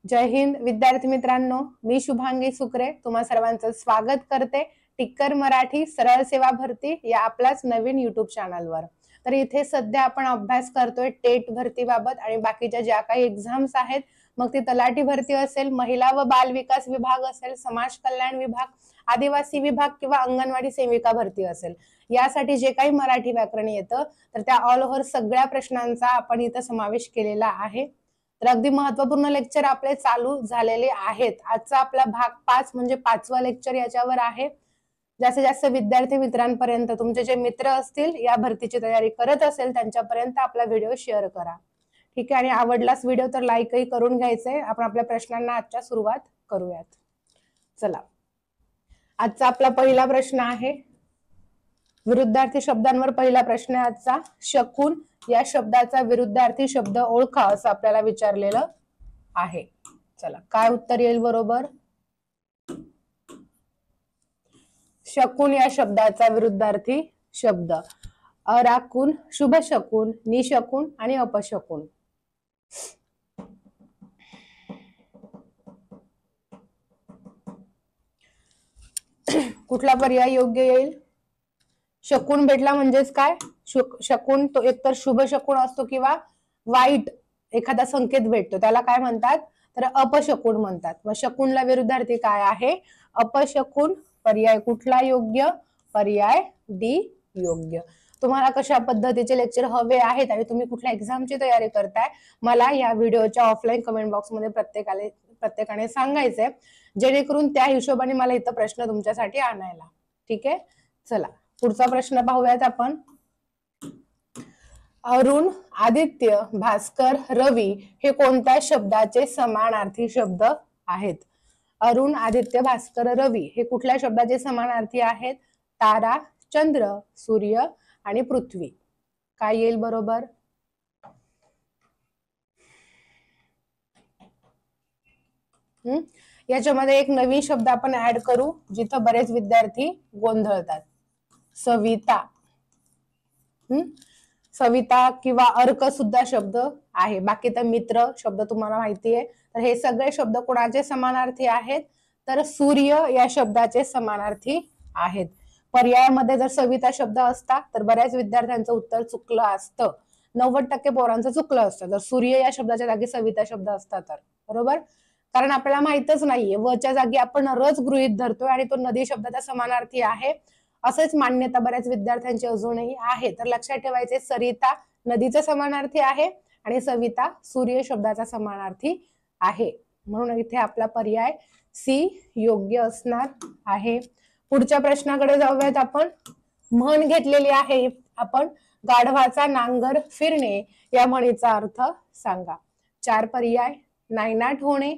जय हिंद विद्यार्थी मित्रांनो, मी शुभांगी सुकरे तुम्हा सर्वांचं स्वागत करते टिक्कर मराठी सरळ सेवा भरती या आपल्याच नवीन युट्यूब चॅनलवर। तर इथे सध्या आपण अभ्यास करतोय टेट भरतीबाबत आणि बाकीच्या ज्या काही एक्झाम्स आहेत, मग ती तलाठी भरती असेल, महिला व बाल विकास विभाग असेल, समाज कल्याण विभाग, आदिवासी विभाग किंवा अंगणवाडी सेविका भरती असेल, यासाठी जे काही मराठी व्याकरण येतं तर त्या ऑल ओव्हर सगळ्या प्रश्नांचा आपण इथं समावेश केलेला आहे। तर अगदी महत्त्वपूर्ण लेक्चर आपले चालू झालेले आहेत। आजचा आपला भाग 5 म्हणजे 5वा लेक्चर याच्यावर आहे। जास्तीत जास्त विद्यार्थी मित्रांपर्यंत, तुमचे जे मित्र असतील या भरतीची तयारी करत असेल त्यांच्यापर्यंत आपला व्हिडिओ शेअर करा, ठीक आहे। आणि आवडलाच व्हिडिओ तर लाईकही करून घ्यायचंय। आपण आपल्या प्रश्नांना आजच्या सुरुवात करूयात। चला, आजचा आपला पहिला प्रश्न आहे विरुद्धार्थी शब्दांवर। पहिला प्रश्न आहे आजचा, शकून या शब्दाचा विरुद्धार्थी शब्द ओळखा असं आपल्याला विचारलेलं आहे। चला, काय उत्तर येईल बरोबर? शकून या शब्दाचा विरुद्धार्थी शब्द अराकून, शुभ शकून, निशकून आणि अपशकून। कुठला पर्याय योग्य येईल? शकून भेटला म्हणजेच काय? शकून तो एकतर शुभ शकून असतो किंवा वाईट एखादा संकेत भेटतो, त्याला काय म्हणतात? तर अपशकून म्हणतात। मग शकूनला विरुद्धार्थी काय आहे? अपशकून। पर्याय कुठला योग्य? पर्याय डी योग्य। तुम्हाला कशा पद्धतीचे लेक्चर हवे आहेत आणि तुम्ही कुठल्या एक्झामची तयारी करताय, मला या व्हिडिओच्या ऑफलाईन कमेंट बॉक्समध्ये प्रत्येकाने सांगायचंय, जेणेकरून त्या हिशोबाने मला इथं प्रश्न तुमच्यासाठी आणायला, ठीक आहे। चला, पुढचा प्रश्न पाहूयात आपण। अरुण, आदित्य, भास्कर, रवी हे कोणत्या शब्दाचे समानार्थी शब्द आहेत? अरुण, आदित्य, भास्कर, रवी हे कुठल्या शब्दाचे समानार्थी आहेत? तारा, चंद्र, सूर्य आणि पृथ्वी। काय येईल बरोबर? याच्यामध्ये एक नवीन शब्द आपण ऍड करू जिथं बरेच विद्यार्थी गोंधळतात, सविता। सविता किंवा अर्क सुद्धा शब्द आहे। बाकी तर मित्र शब्द तुम्हाला माहिती आहे। तर हे सगळे शब्द कोणाचे समानार्थी आहेत? तर सूर्य या शब्दाचे समानार्थी आहेत। पर्यायामध्ये जर सविता शब्द असता तर बऱ्याच विद्यार्थ्यांचं उत्तर चुकलं असतं, 90% पोरांचं चुकलं असतं जर सूर्य या शब्दाच्या जागी सविता शब्द असता तर, बरोबर? कारण आपल्याला माहितच नाहीये, वच्या जागी आपण रच गृहीत धरतोय आणि तो नदी शब्दाचा समानार्थी आहे असेच मान्यता बऱ्याच विद्यार्थ्यांची अजूनही आहे। तर लक्षात ठेवायचे, सरिता नदीचा समानार्थी आहे आणि सविता सूर्य शब्दाचा समानार्थी आहे। म्हणून इथे आपला पर्याय सी योग्य असणार आहे। पुढच्या प्रश्नाकडे जाऊयात आपण। म्हण घेतलेली आहे आपण, गाढवाचा नांगर फिरणे या म्हणीचा अर्थ सांगा। 4 पर्याय: नायनाट होणे,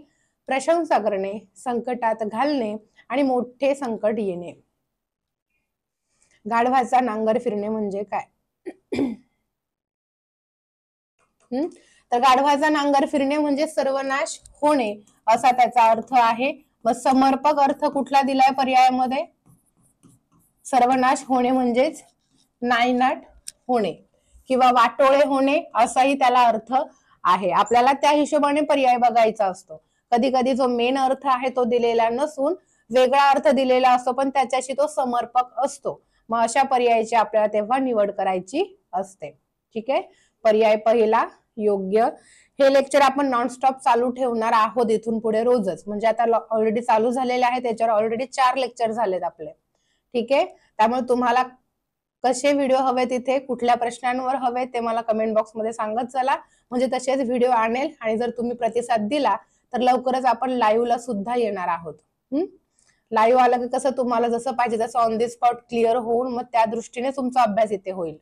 प्रशंसा करणे, संकटात घालणे आणि मोठे संकट येणे। गाढवाचा नांगर फिरणे म्हणजे काय? तर गाढवाचा नांगर फिरणे म्हणजे सर्वनाश होणे असा त्याचा अर्थ आहे। मग समर्पक अर्थ कुठला दिलाय पर्यायामध्ये? सर्वनाश होणे म्हणजेच नायनाट होणे किंवा वाटोळे होणे असाही त्याला अर्थ आहे। आपल्याला त्या हिशोबाने पर्याय बघायचा असतो। कधी कधी जो मेन अर्थ आहे तो दिलेला नसून वेगळा अर्थ दिलेला असतो, पण त्याच्याशी तो समर्पक असतो। मग अशा पर्यायाची आपल्याला तेव्हा निवड करायची असते, ठीक आहे। पर्याय पहिला योग्य। हे लेक्चर आपण नॉनस्टॉप चालू ठेवणार आहोत इथून पुढे रोजच, म्हणजे आता ऑलरेडी चालू झालेले आहे, त्याच्यावर ऑलरेडी 4 लेक्चर झालेत आपले, ठीक आहे। त्यामुळे तुम्हाला कसे व्हिडिओ हवे, तिथे कुठल्या प्रश्नांवर हवे ते मला कमेंट बॉक्स मध्ये सांगत चला, म्हणजे तसेच व्हिडिओ आणेल। आणि जर तुम्ही प्रतिसाद दिला तर लवकरच आपण लाईव्हला सुद्धा येणार आहोत। लाईव्ह आलं की कसं तुम्हाला जसं पाहिजे तसं ऑन दी स्पॉट क्लिअर होऊन मग त्या दृष्टीने तुमचा अभ्यास इथे होईल,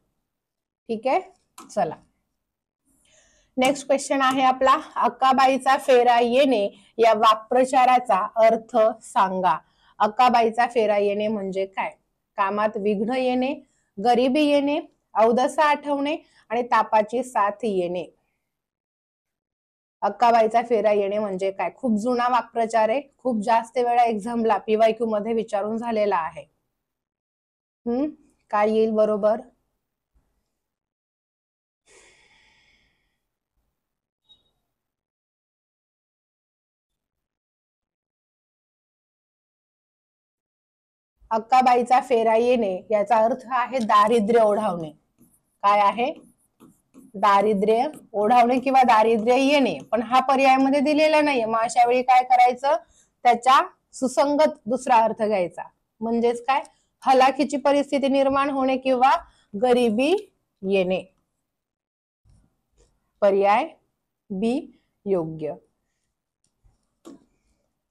ठीक आहे। चला, नेक्स्ट क्वेश्चन आहे आपला, अक्काबाईचा फेरा येणे या वाक्प्रचाराचा अर्थ सांगा। अक्काबाईचा फेरा येणे म्हणजे काय? कामात विघ्न येणे, गरिबी येणे, अवदसा आठवणे आणि तापाची साथ येणे। अक्काबाईचा फेरा येणे म्हणजे काय? खूप जुना वाक्प्रचार आहे, खूप जास्त वेळा एक्झामला PYQ मध्ये विचारून झालेला आहे। काय येईल बरोबर? अक्काबाईचा फेरा येणे याचा अर्थ आहे दारिद्र्य ओढावणे. काय आहे? दारिद्र्य ओढावणे किंवा दारिद्र्य येणे. पण हा पर्यायामध्ये दिलेला नाहीये. मग अशा वेळी काय करायचं? त्याच्या सुसंगत दुसरा अर्थ घ्यायचा. म्हणजेच काय? हलाखीची परिस्थिती निर्माण होणे किंवा गरिबी येणे. पर्याय बी योग्य.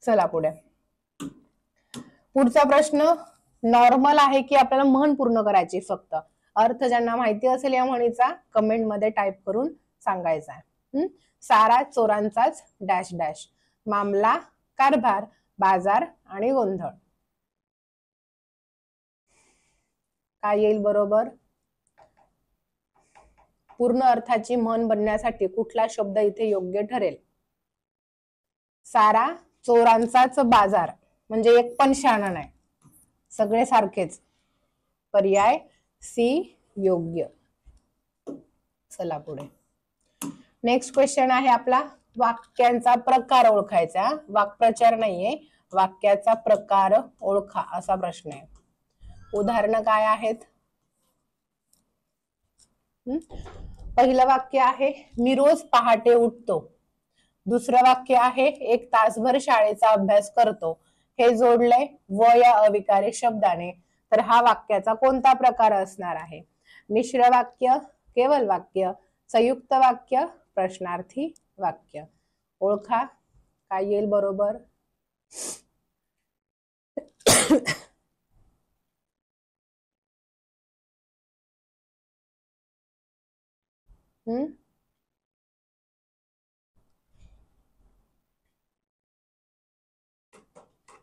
चला पुढे. पुढचा प्रश्न नॉर्मल आहे की आपल्याला म्हण पूर्ण करायची फक्त. अर्थ ज्यांना माहिती असेल या म्हणीचा कमेंट मध्ये टाइप करून सांगायचा आहे. सारा चोरांचाच डॅश डॅश. मामला, कारभार, बाजार आणि गोंधळ. काय येईल बरोबर? पूर्ण अर्थाची म्हण बनण्यासाठी कुठला शब्द इथे योग्य ठरेल? सारा चोरांचाच बाजार म्हणजे एक पण शहाणा नाही, सगळे सारखेच. पर्याय सी योग्य. चला पुढे. नेक्स्ट क्वेश्चन आहे आपला वाक्यांचा प्रकार ओळखायचा. वाक्प्रचार नाहीये, वाक्याचा प्रकार ओळखा असा प्रश्न आहे. उदाहरण काय आहेत? पहिलं वाक्य आहे मी रोज पहाटे उठतो. दुसरं वाक्य आहे एक तासभर शाळेचा अभ्यास करतो. हे जोडलंय व या अविकारी शब्दाने. तर हा वाक्याचा कोणता प्रकार असणार आहे? मिश्र वाक्य, केवल वाक्य, संयुक्त वाक्य, प्रश्नार्थी वाक्य. ओळखा. काय येईल बरोबर?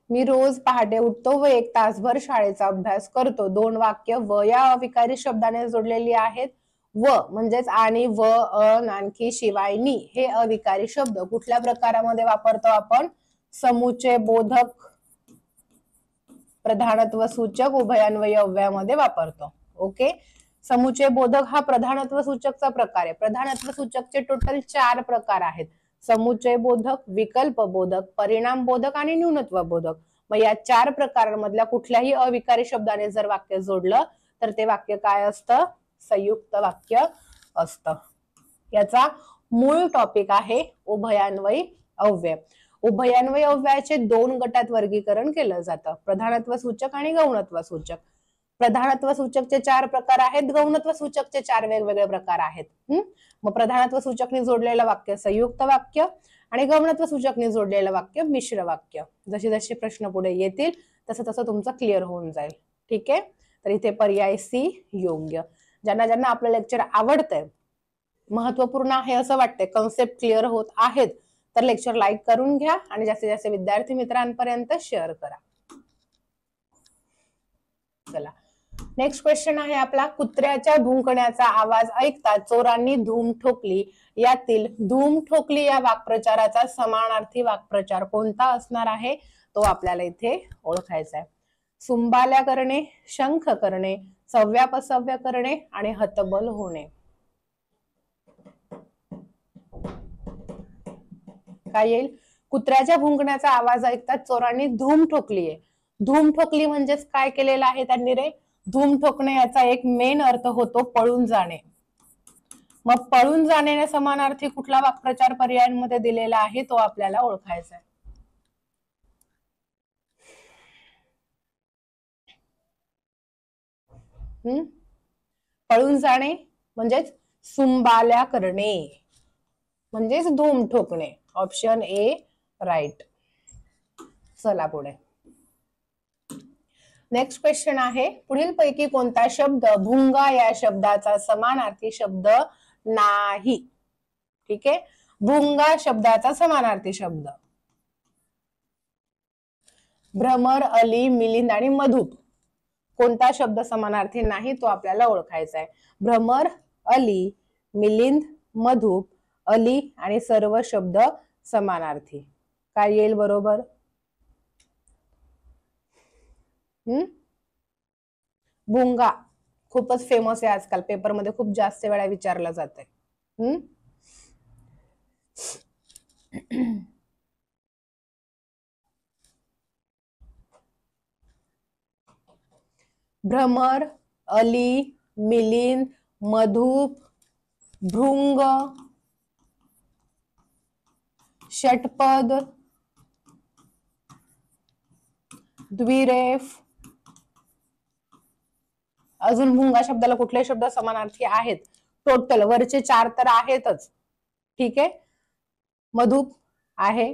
मी रोज पहाटे उठतो व एक तासभर शाळेचा अभ्यास करतो. दोन वाक्य व या अविकारी शब्दाने जोडलेली आहेत. व म्हणजेच आणि, व, आणखी, शिवाय, नी हे अविकारी शब्द कुठल्या प्रकारामध्ये वापरतो आपण? समुच्चय बोधक, प्रधानत्व सूचक, उभयान्वयी अव्ययामध्ये वापरतो. ओके. समुच्चय बोधक हा प्रधानत्व सूचकचा प्रकार आहे. प्रधानत्व सूचकचे टोटल 4 प्रकार आहेत. समुच्चय बोधक, विकल्प बोधक, परिणाम बोधक आणि न्यूनत्व बोधक. मग या 4 प्रकारांमधल्या कुठल्याही अविकारी शब्दाने जर वाक्य जोडलं तर ते वाक्य काय असतं? संयुक्त वाक्य असतं. याचा मूळ टॉपिक आहे उभयान्वयी अव्यय. उभयान्वयी अव्ययाचे 2 गटात वर्गीकरण केलं जातं, प्रधानत्व सूचक आणि गौणत्व सूचक. प्रधानत्व सूचकचे 4 प्रकार आहेत, गौणत्व सूचकचे 4 वेगवेगळे प्रकार आहेत. मग प्रधानत्व सूचकने जोडलेलं वाक्य संयुक्त वाक्य आणि गौणत्व सूचकने जोडलेलं वाक्य मिश्र वाक्य. जसे जसे प्रश्न पुढे येतील तसं तसं तुमचं क्लिअर होऊन जाईल. ठीक आहे. तर इथे पर्याय सी योग्य. ज्यांना ज्यांना आपलं लेक्चर आवडतंय, महत्वपूर्ण आहे असं वाटतंय, कन्सेप्ट क्लिअर होत आहेत, तर लेक्चर लाईक करून घ्या आणि जास्तीत जास्त विद्यार्थी मित्रांपर्यंत शेअर करा. चला नेक्स्ट क्वेश्चन आहे आपला कुत्र्याच्या भुंकण्याचा आवाज ऐकता चोरांनी धूम ठोकली. यातील धूम ठोकली या वाक्प्रचाराचा समानार्थी वाक्प्रचार कोणता असणार आहे? तो आपल्याला इथे ओळखायचा आहे. सुंबाल्या करणे, शंख करणे, सव्यापसव्य करणे आणि हतबल होणे. काय येईल? कुत्र्याच्या भुंकण्याचा आवाज ऐकता चोरांनी धूम ठोकलीये. धूम ठोकली म्हणजेच काय केलेलं आहे त्यांनी रे? धूम ठोकणे याचा एक मेन अर्थ होतो पळून जाणे. मग पळून जाण्याने समानार्थी कुठला वाक्प्रचार पर्यायांमध्ये दिलेला आहे तो आपल्याला ओळखायचा आहे. पळून जाणे म्हणजेच सुंबाल्या करणे म्हणजेच धूम ठोकणे. Option A right. चला पुढे. नेक्स्ट क्वेश्चन आहे पुढील पैकी कोणता शब्द भुंगा या शब्दाचा समानार्थी शब्द नाही? ठीक आहे. भुंगा शब्दाचा समानार्थी शब्द भ्रमर, अली, मिलिंद आणि मधुप. कोणता शब्द समानार्थी नाही तो आपल्याला ओळखायचा आहे. भ्रमर, अली, मिलिंद, मधुप, अली आणि सर्व शब्द समानार्थी. काय येईल बरोबर? भुंगा खूपच फेमस आहे आजकाल, पेपरमध्ये खूप जास्त वेळा विचारलं जात आहे. भ्रमर, अली, मिलिंद, मधुप, भृंग, षटपद, द्विरेफ. अजून भुंगा शब्दाला कुठले शब्द समानार्थी आहेत? टोटल वरचे 4 तर आहेतच. ठीक आहे. मधुप आहे,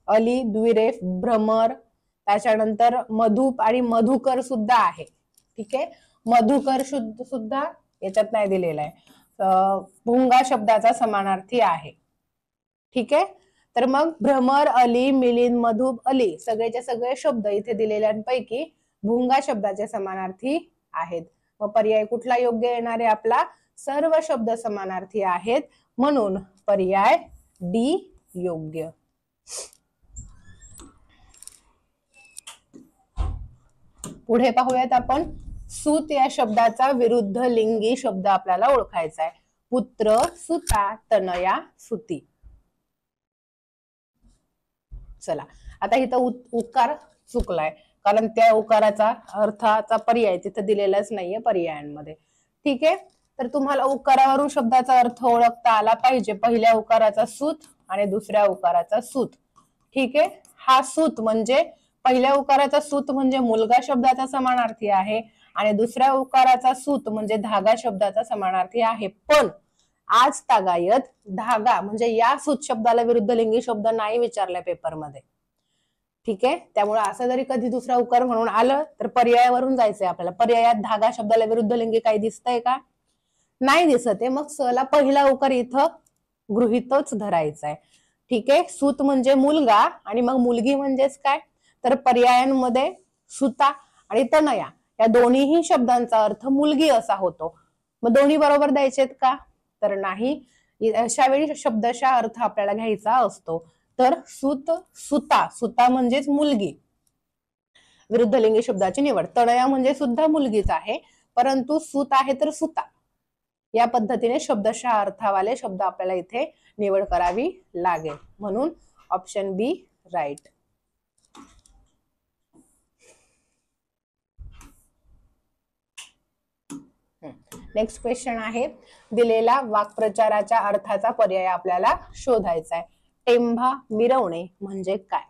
अली, द्विरेफ, भ्रमर, त्याच्यानंतर मधुप आणि मधुकर सुद्धा आहे. ठीक आहे. मधुकर सुद्धा याच्यात नाही दिलेला आहे. भुंगा शब्दाचा समानार्थी आहे. ठीक आहे. तर मग भ्रमर, अली, मिलिंद, मधुप, अली सगळेचे सगळे शब्द इथे दिलेल्यांपैकी भुंगा शब्दाचे समानार्थी आहेत. मग पर्याय कुठला योग्य येणार आहे आपला? सर्व शब्द समानार्थी आहेत, म्हणून पर्याय डी योग्य. पुढे पाहूयात आपण. सूत या शब्दाचा विरुद्ध लिंगी शब्द आपल्याला ओळखायचा आहे. पुत्र, सुता, तनया, सुती. चला, आता इथं उकार चुकलाय, कारण त्या उकाराचा अर्थाचा पर्याय तिथे दिलेलाच नाहीये पर्यायांमध्ये. ठीक आहे. तर तुम्हाला उकारावरून शब्दाचा अर्थ ओळखता आला पाहिजे. पहिल्या उकाराचा सूत आणि दुसऱ्या उकाराचा सूत. ठीक आहे. हा सूत म्हणजे पहिल्या उकाराचा सूत म्हणजे मुलगा शब्दाचा समानार्थी आहे आणि दुसऱ्या उकाराचा सूत म्हणजे धागा शब्दाचा समानार्थी आहे. पण आज तागायत धागा म्हणजे या सूत शब्दाला विरुद्ध लिंगी शब्द नाही विचारलाय पेपरमध्ये. ठीक आहे. त्यामुळे असं जरी कधी दुसरा उकार म्हणून आलं तर पर्यायावरून जायचंय आपल्याला. पर्यायात धागा शब्दाला विरुद्ध लिंगी काही दिसतंय का? नाही दिसत आहे. मग सला पहिला उकार इथं गृहीतच धरायचा आहे. ठीक आहे. सूत म्हणजे मुलगा आणि मग मुलगी म्हणजेच काय? तर पर्यायांमध्ये सुता आणि तनया या दोन्हीही शब्दांचा अर्थ मुलगी असा होतो. मग दोन्ही बरोबर द्यायचेत का? तर नाही. अशा वेळी शब्दशः अर्थ आपल्याला घ्यायचा असतो. तर सूत, सुता, सुता म्हणजेच मुलगी, विरुद्ध लिंगी शब्दाची निवड. तनया म्हणजे सुद्धा मुलगीच आहे, परंतु सूत आहे तर सुता. या पद्धतीने शब्दशः अर्थावाले शब्द आपल्याला इथे निवड करावी लागेल, म्हणून ऑप्शन बी राईट. नेक्स्ट क्वेश्चन आहे. दिलेला वाक्प्रचाराच्या अर्थाचा पर्याय आपल्याला शोधायचा आहे. टेंभा मिरवणे म्हणजे काय?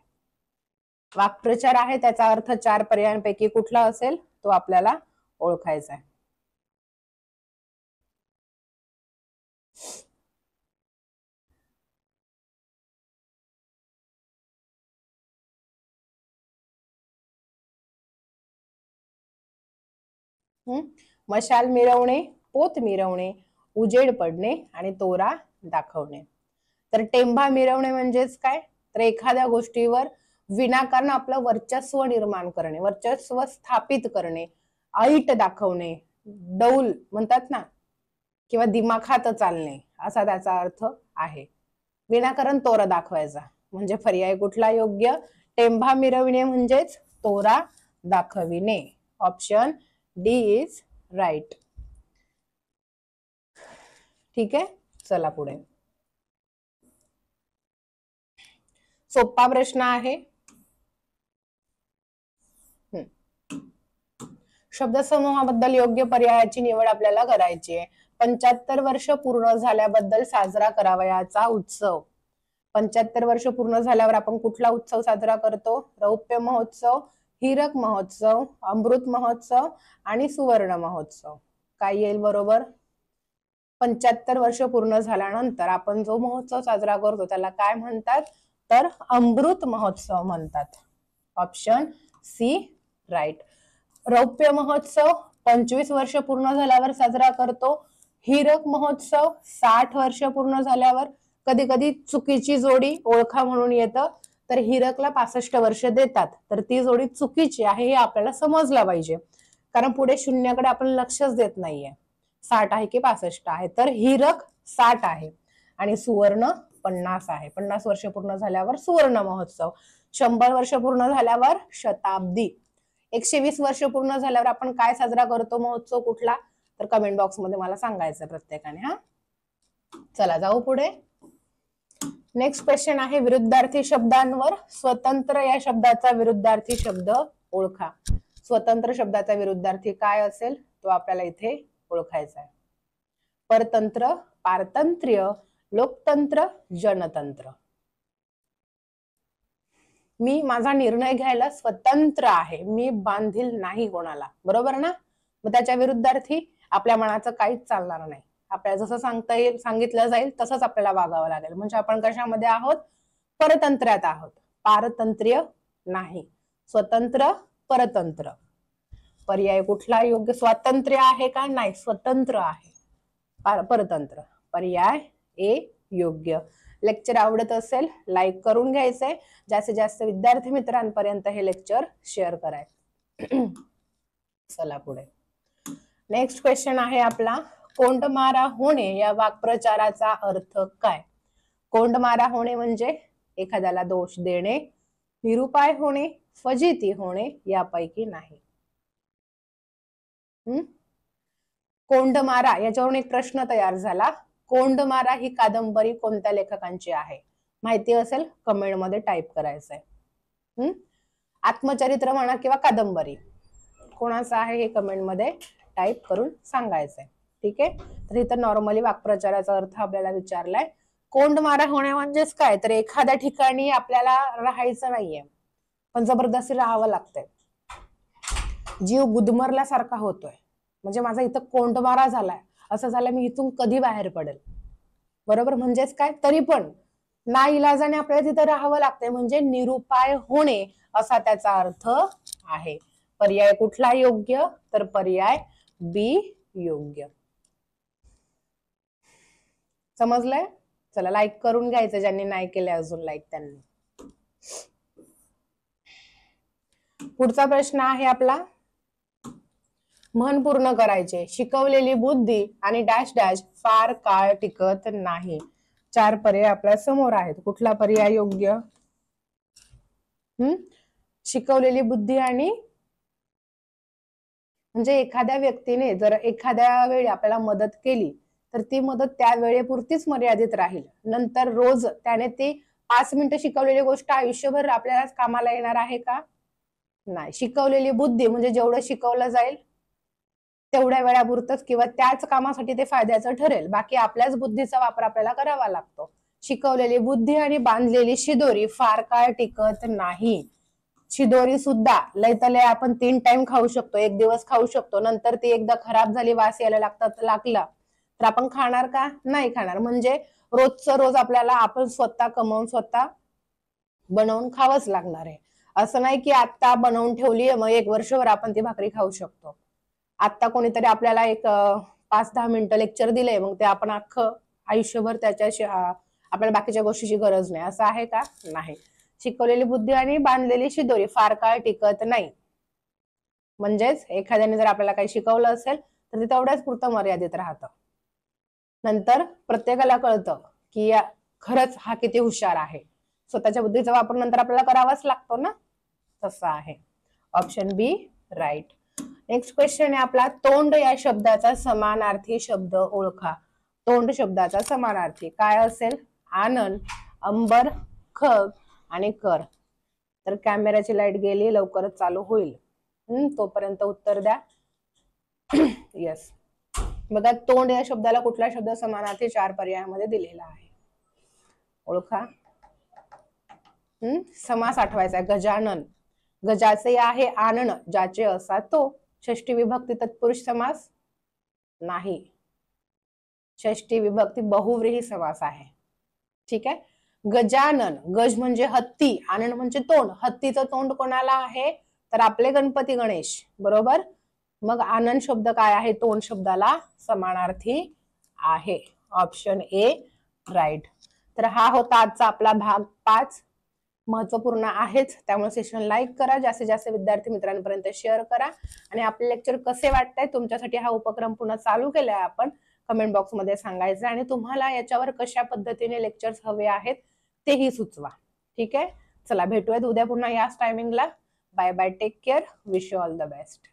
वाक्प्रचार आहे, त्याचा अर्थ 4 पर्यायांपैकी कुठला असेल तो आपल्याला ओळखायचा आहे. मशाल मिरवणे, पोत मिरवणे, उजेड पडणे आणि तोरा दाखवणे. तर टेंभा मिरवणे म्हणजेच काय? तर एखाद्या गोष्टीवर विनाकारण आपलं वर्चस्व निर्माण करणे, वर्चस्व स्थापित करणे, ऐट दाखवणे, डौल म्हणतात ना, किंवा दिमाखात चालणे असा त्याचा अर्थ आहे. विनाकारण तोरा दाखवायचा म्हणजे पर्याय कुठला योग्य? टेंभा मिरविणे म्हणजेच तोरा दाखविणे. Option D is right. ठीक आहे. चला पुढे. सोपा प्रश्न आहे. शब्दसमूहाबद्दल योग्य पर्यायाची निवड आपल्याला करायची आहे. 75 वर्ष पूर्ण झाल्याबद्दल साजरा करावयाचा उत्सव. 75 वर्ष पूर्ण झाल्यावर आपण कुठला उत्सव साजरा करतो? रौप्य महोत्सव, हीरक महोत्सव, अमृत महोत्सव आणि सुवर्ण महोत्सव. काय येईल बरोबर? 75 वर्ष पूर्ण झाल्यानंतर आपण जो महोत्सव साजरा करतो त्याला काय म्हणतात? तर अमृत महोत्सव म्हणतात. Option C right. रौप्य महोत्सव 25 वर्ष पूर्ण झाल्यावर साजरा करतो. हीरक महोत्सव 60 वर्ष पूर्ण झाल्यावर. कधी कधी चुकीची जोडी ओळखा म्हणून येतं, तर हीरकला 65 वर्ष देतात, तर ती जोडी चुकीची आहे हे आपल्याला समजलं पाहिजे, कारण पुढे शून्याकडे आपण लक्षच देत नाहीये. 60 आहे की 65 आहे? तर हीरक 60 आहे आणि सुवर्ण 50 आहे. 50 वर्ष पूर्ण झाल्यावर सुवर्ण महोत्सव. 100 वर्ष पूर्ण झाल्यावर शताब्दी. 120 वर्ष पूर्ण झाल्यावर आपण काय साजरा करतो? महोत्सव कुठला? तर कमेंट बॉक्स मध्ये मला सांगायचं प्रत्येकाने. हा, चला जाऊ पुढे. नेक्स्ट क्वेश्चन आहे. विरुद्धार्थी शब्दांवर स्वतंत्र या शब्दाचा विरुद्धार्थी शब्द ओळखा. स्वतंत्र शब्दाचा विरुद्धार्थी काय असेल तो आपल्याला इथे ओळखायचा आहे. परतंत्र, पारतंत्र्य, लोकतंत्र, जनतंत्र. मी माझा निर्णय घ्यायला स्वतंत्र आहे, मी बांधील नाही कोणाला, बरोबर ना? मग त्याच्या विरुद्धार्थी आपल्या मनाचं काहीच चालणार नाही. आपल्याला जसं सांगितलं जाईल तसंच आपल्याला वागावं लागेल. म्हणजे आपण कशामध्ये आहोत? परतंत्र्यात आहोत. पारतंत्र्य नाही, स्वतंत्र, परतंत्र. पर्याय कुठला योग्य? स्वातंत्र्य आहे का? नाही, स्वतंत्र आहे. परतंत्र. पर्याय ए योग्य. लेक्चर आवडत असेल लाईक करून घ्यायचंय. जास्तीत जास्त विद्यार्थी मित्रांपर्यंत हे लेक्चर शेअर करायचं. चला पुढे. नेक्स्ट क्वेश्चन आहे आपला, कोंडमारा होणे या वाक्प्रचाराचा अर्थ काय? कोंडमारा होणे म्हणजे एखाद्याला दोष देणे, निरुपाय होणे, फजिती होणे यापैकी नाही. कोंडमारा याच्यावरून एक प्रश्न तयार झाला. कोंडमारा ही कादंबरी कोणत्या लेखकांची आहे? माहिती असेल कमेंट मध्ये टाईप करायचंय. आत्मचरित्र म्हणा किंवा कादंबरी, कोणाचं आहे हे कमेंट मध्ये टाईप करून सांगायचंय. ठीक आहे. तर इथं नॉर्मली वाक्प्रचाराचा अर्थ आपल्याला विचारलाय. कोंडमारा होणे म्हणजेच काय? तर एखाद्या ठिकाणी आपल्याला राहायचं नाहीये पण जबरदस्ती राहावं लागतंय, जीव गुदमरल्यासारखा होतोय, म्हणजे माझा इथं कोंडमारा झालाय, असं झालं मी इथून कधी बाहेर पडेल, बरोबर? म्हणजेच काय? तरी पण नाईलाजाने आपल्याला तिथं राहावं लागतंय, म्हणजे निरुपाय होणे असा त्याचा अर्थ आहे. पर्याय कुठला योग्य? तर पर्याय बी योग्य. समजलंय? चला लाईक करून घ्यायचं ज्यांनी नाही केले अजून लाईक त्यांनी. पुढचा प्रश्न आहे आपला, म्हण पूर्ण करायचे. शिकवलेली बुद्धी आणि डॅश डॅश फार काळ टिकत नाही. 4 पर्याय आपल्या समोर आहेत. कुठला पर्याय योग्य? शिकवलेली बुद्धी आणि म्हणजे एखाद्या व्यक्तीने जर एखाद्या वेळी आपल्याला मदत केली तर ती मदत त्या वेळेपुरतीच मर्यादित राहील, नंतर रोज त्याने ती 5 मिनिटं शिकवलेली गोष्ट आयुष्यभर आपल्याला कामाला येणार आहे का? नाही. शिकवलेली बुद्धी म्हणजे जेवढं शिकवलं जाईल तेवढ्या वेळापुरतच किंवा त्याच कामासाठी ते फायद्याचं ठरेल, बाकी आपल्याच बुद्धीचा वापर आपल्याला करावा लागतो. शिकवलेली बुद्धी आणि बांधलेली शिदोरी फार काळ टिकत नाही. शिदोरी सुद्धा लय तले आपण 3 टाइम खाऊ शकतो, 1 दिवस खाऊ शकतो, नंतर ती एकदा खराब झाली, वास यायला लागला तर आपण खाणार का? नाही खाणार. म्हणजे रोजचं रोज आपल्याला आपण स्वतः कमवून स्वतः बनवून खावंच लागणार आहे. असं नाही की आता बनवून ठेवलीये मग 1 वर्षभर आपण ती भाकरी खाऊ शकतो. आता कोणीतरी आपल्याला एक 5-10 मिनिटं लेक्चर दिले मग ते आपण अख्खं आयुष्यभर त्याच्याशी आपल्याला बाकीच्या गोष्टीची गरज नाही, असं आहे का? नाही. शिकवलेली बुद्धी आणि बांधलेली शिदोरी फार काळ टिकत नाही. म्हणजेच एखाद्याने जर आपल्याला काही शिकवलं असेल तर ते तेवढ्याच पुरतं मर्यादित राहतं, नंतर प्रत्येकाला कळतं की खरंच हा किती हुशार आहे. स्वतःच्या बुद्धीचा वापर नंतर आपल्याला करावाच लागतो ना, तसं आहे. ऑप्शन बी राईट. नेक्स्ट क्वेश्चन आहे आपला, तोंड या शब्दाचा समानार्थी शब्द ओळखा. तोंड शब्दाचा समानार्थी काय असेल? आनंद, अंबर, खग आणि कर. तर कॅमेराची लाईट गेली, लवकरच चालू होईल, तोपर्यंत उत्तर द्या. यस. बघा तोंड या शब्दाला कुठला शब्द समानार्थी 4 पर्यायामध्ये दिलेला आहे, ओळखा. समास आठवायचा आहे. गजानन, गजाचे आहे आणन, ज्याचे असा तो. षष्टी विभक्ती तत्पुरुष समास नाही, षष्टी विभक्ती बहुव्रीही समास आहे. ठीक आहे. गजानन, गज म्हणजे हत्ती, आनंद म्हणजे तोंड. हत्तीचं तोंड कोणाला आहे? तर आपले गणपती गणेश, बरोबर. मग आनंद शब्द काय आहे? तोंड शब्दाला समानार्थी आहे. Option A right. तर हा होता आजचा आपला भाग 5. महत्वपूर्ण आहेच, त्यामुळे सेशन लाईक करा, जास्तीत जास्त विद्यार्थी मित्रांपर्यंत शेअर करा. आणि आपले लेक्चर कसे वाटतंय, तुमच्यासाठी हा उपक्रम पुन्हा चालू केलाय आपण, कमेंट बॉक्स मध्ये सांगायचं. आणि तुम्हाला याच्यावर कशा पद्धतीने लेक्चर्स हवे आहेत तेही सुचवा. ठीक आहे. चला भेटूयात उद्या पुन्हा याच टायमिंगला. Bye bye, take care, wish you all the best.